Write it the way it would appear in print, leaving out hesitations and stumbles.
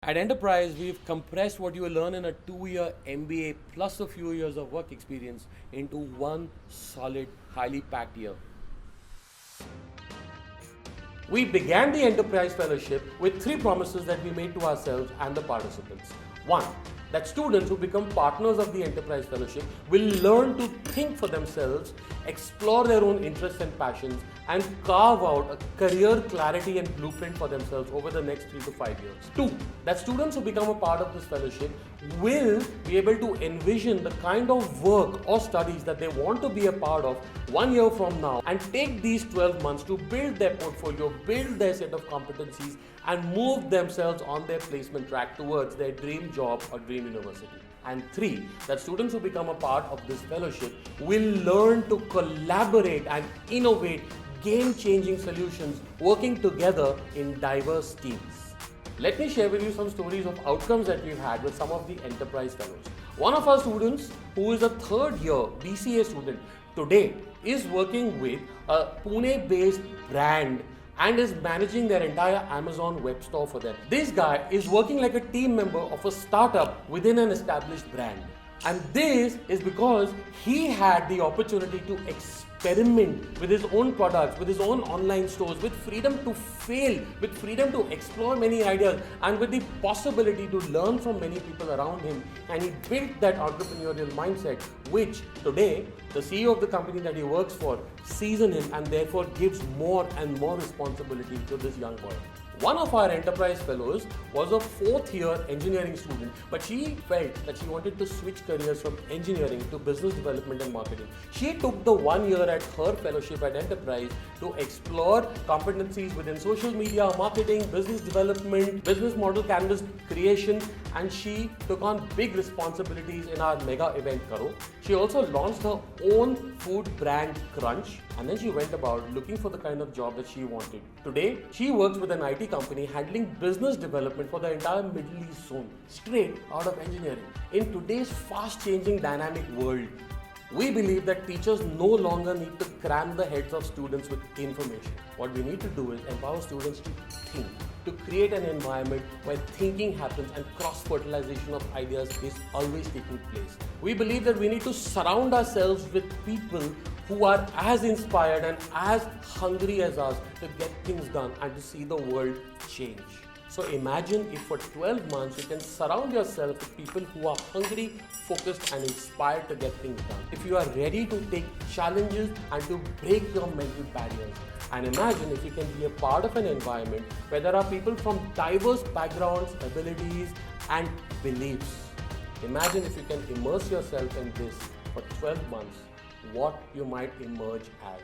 At Enterprise, we've compressed what you will learn in a 2-year MBA plus a few years of work experience into one solid, highly packed year. We began the Enterprise Fellowship with three promises that we made to ourselves and the participants. One, that students who become partners of the Enterprise Fellowship will learn to think for themselves, explore their own interests and passions, and carve out a career clarity and blueprint for themselves over the next 3 to 5 years. Two, that students who become a part of this fellowship will be able to envision the kind of work or studies that they want to be a part of 1 year from now and take these 12 months to build their portfolio, build their set of competencies, and move themselves on their placement track towards their dream job or dream university. And three, that students who become a part of this fellowship will learn to collaborate and innovate game-changing solutions working together in diverse teams. Let me share with you some stories of outcomes that we've had with some of the Enterprise Fellows. One of our students, who is a third year BCA student, today is working with a Pune-based brand and is managing their entire Amazon web store for them. This guy is working like a team member of a startup within an established brand. And this is because he had the opportunity to experiment with his own products, with his own online stores, with freedom to fail, with freedom to explore many ideas, and with the possibility to learn from many people around him. And he built that entrepreneurial mindset, which today the CEO of the company that he works for sees in him and therefore gives more and more responsibility to this young boy. One of our Enterprise Fellows was a fourth year engineering student, but she felt that she wanted to switch careers from engineering to business development and marketing. She took the 1 year at her fellowship at Enterprise to explore competencies within social media, marketing, business development, business model canvas creation, and she took on big responsibilities in our mega event Karo. She also launched her own food brand Crunch, and then she went about looking for the kind of job that she wanted. Today, she works with an IT company handling business development for the entire Middle East zone, straight out of engineering. In today's fast-changing dynamic world, we believe that teachers no longer need to cram the heads of students with information. What we need to do is empower students to think, to create an environment where thinking happens and cross-fertilization of ideas is always taking place. We believe that we need to surround ourselves with people who are as inspired and as hungry as us to get things done and to see the world change. So imagine if for 12 months you can surround yourself with people who are hungry, focused, and inspired to get things done. If you are ready to take challenges and to break your mental barriers. And imagine if you can be a part of an environment where there are people from diverse backgrounds, abilities, and beliefs. Imagine if you can immerse yourself in this for 12 months, what you might emerge as.